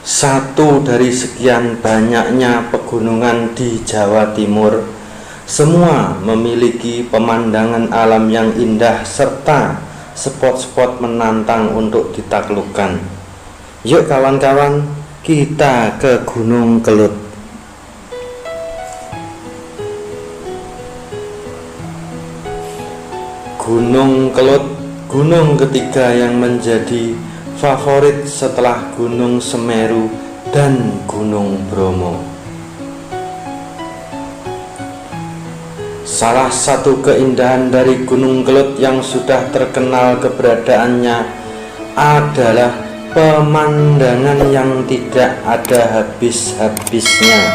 Satu dari sekian banyaknya pegunungan di Jawa Timur, semua memiliki pemandangan alam yang indah serta spot-spot menantang untuk ditaklukkan. Yuk kawan-kawan, kita ke Gunung Kelut. Gunung Kelut, gunung ketiga yang menjadi favorit setelah Gunung Semeru dan Gunung Bromo. Salah satu keindahan dari Gunung Kelut yang sudah terkenal keberadaannya adalah pemandangan yang tidak ada habis-habisnya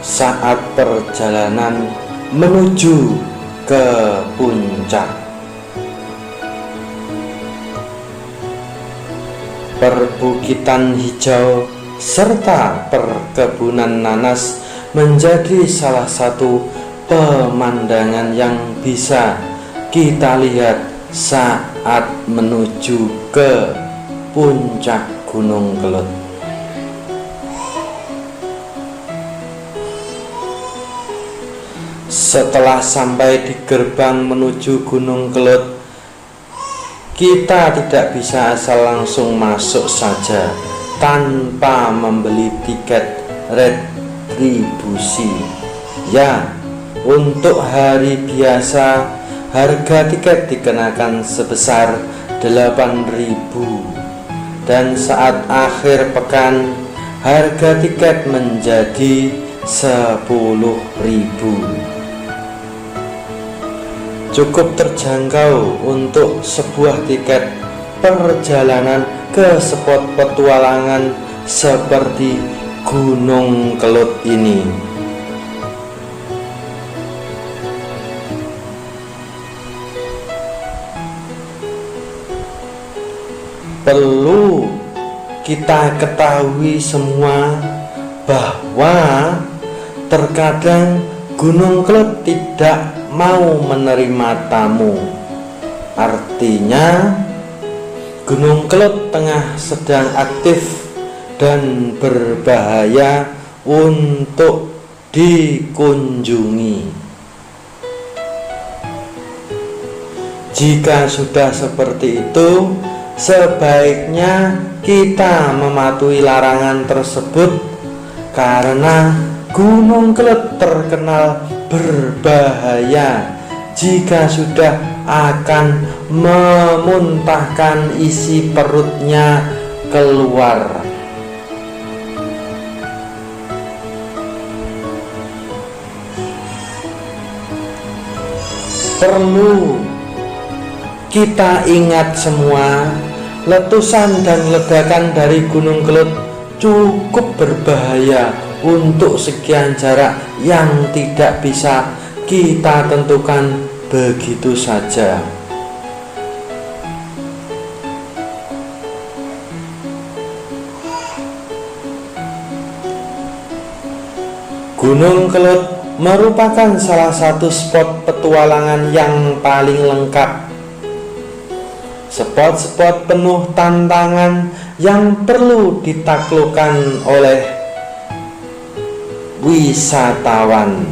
saat perjalanan menuju ke puncak. Perbukitan hijau serta perkebunan nanas menjadi salah satu pemandangan yang bisa kita lihat saat menuju ke puncak Gunung Kelut. Setelah sampai di gerbang menuju Gunung Kelut, kita tidak bisa asal langsung masuk saja tanpa membeli tiket retribusi. Ya, untuk hari biasa harga tiket dikenakan sebesar 8.000 dan saat akhir pekan harga tiket menjadi 10.000. Cukup terjangkau untuk sebuah tiket perjalanan ke spot petualangan seperti Gunung Kelut ini. Perlu kita ketahui semua bahwa terkadang Gunung Kelut tidak mau menerima tamu. Artinya Gunung Kelut tengah sedang aktif dan berbahaya untuk dikunjungi. Jika sudah seperti itu, sebaiknya kita mematuhi larangan tersebut karena Gunung Kelut terkenal berbahaya jika sudah akan memuntahkan isi perutnya keluar. Perlu kita ingat semua, letusan dan ledakan dari Gunung Kelut cukup berbahaya untuk sekian jarak yang tidak bisa kita tentukan begitu saja. Gunung Kelut merupakan salah satu spot petualangan yang paling lengkap. Spot-spot penuh tantangan yang perlu ditaklukkan oleh wisatawan.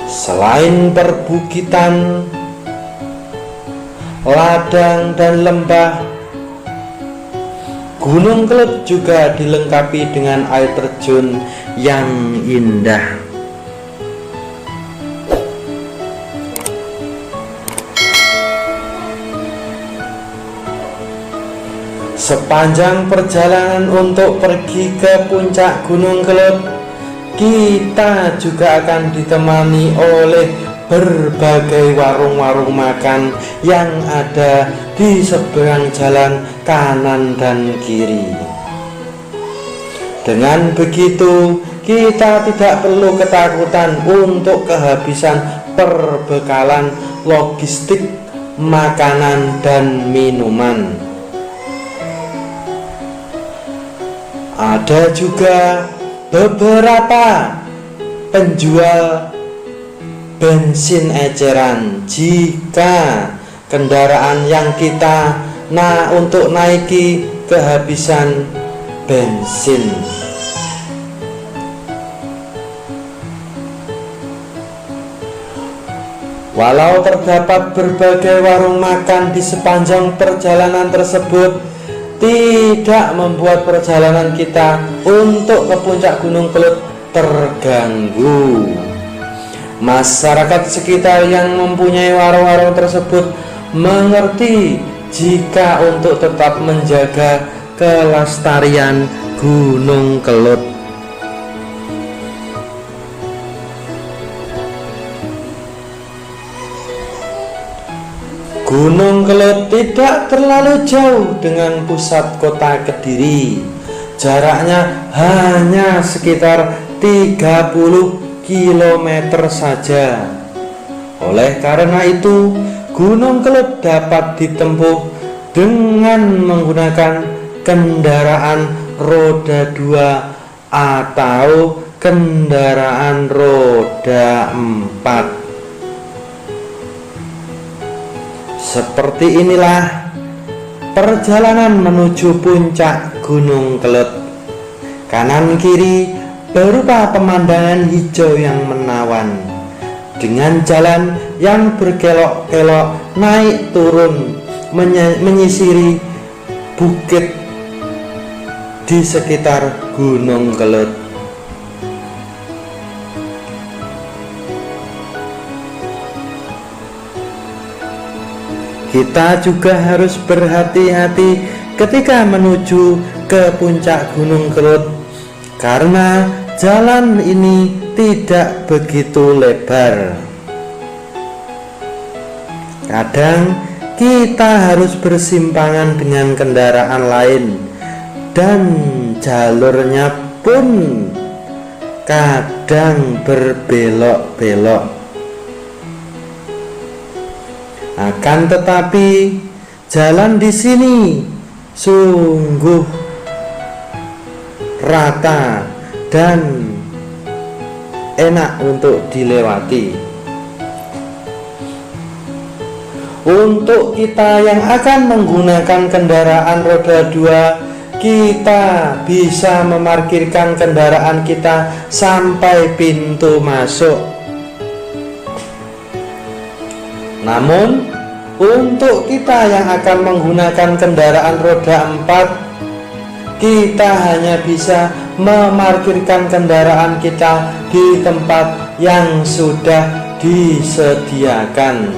Selain perbukitan, ladang dan lembah, Gunung Kelut juga dilengkapi dengan air terjun yang indah. Sepanjang perjalanan untuk pergi ke puncak Gunung Kelut, kita juga akan ditemani oleh berbagai warung-warung makan yang ada di seberang jalan kanan dan kiri. Dengan begitu, kita tidak perlu ketakutan untuk kehabisan perbekalan logistik, makanan, dan minuman. Ada juga beberapa penjual bensin eceran jika kendaraan yang kita untuk naiki kehabisan bensin. Walau terdapat berbagai warung makan di sepanjang perjalanan tersebut, tidak membuat perjalanan kita untuk ke puncak Gunung Kelut terganggu. Masyarakat sekitar yang mempunyai warung-warung tersebut mengerti jika untuk tetap menjaga kelestarian Gunung Kelut. Gunung Kelut tidak terlalu jauh dengan pusat kota Kediri. Jaraknya hanya sekitar 30 km saja. Oleh karena itu, Gunung Kelut dapat ditempuh dengan menggunakan kendaraan roda 2 atau kendaraan roda 4. Seperti inilah perjalanan menuju puncak Gunung Kelut. Kanan kiri berupa pemandangan hijau yang menawan, dengan jalan yang berkelok-kelok naik turun menyisiri bukit di sekitar Gunung Kelut. Kita juga harus berhati-hati ketika menuju ke puncak Gunung Kelut, karena jalan ini tidak begitu lebar. Kadang kita harus bersimpangan dengan kendaraan lain, dan jalurnya pun kadang berbelok-belok. Akan tetapi jalan di sini sungguh rata dan enak untuk dilewati. Untuk kita yang akan menggunakan kendaraan roda 2, kita bisa memarkirkan kendaraan kita sampai pintu masuk. Namun, untuk kita yang akan menggunakan kendaraan roda 4, kita hanya bisa memarkirkan kendaraan kita di tempat yang sudah disediakan.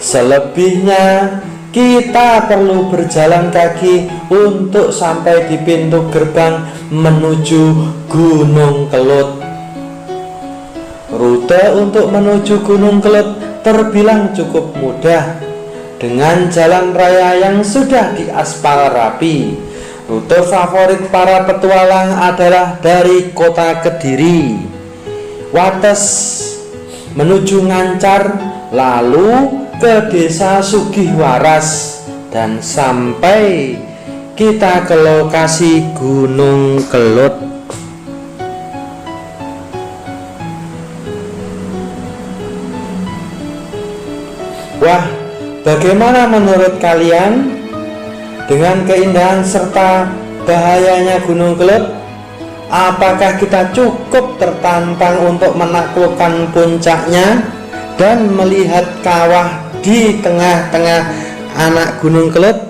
Selebihnya, kita perlu berjalan kaki untuk sampai di pintu gerbang menuju Gunung Kelut. Rute untuk menuju Gunung Kelut terbilang cukup mudah dengan jalan raya yang sudah diaspal rapi. Rute favorit para petualang adalah dari kota Kediri, Wates menuju Ngancar, lalu ke desa Sugihwaras, dan sampai kita ke lokasi Gunung Kelut. Wah, bagaimana menurut kalian dengan keindahan serta bahayanya Gunung Kelut? Apakah kita cukup tertantang untuk menaklukkan puncaknya dan melihat kawah di tengah-tengah anak Gunung Kelut?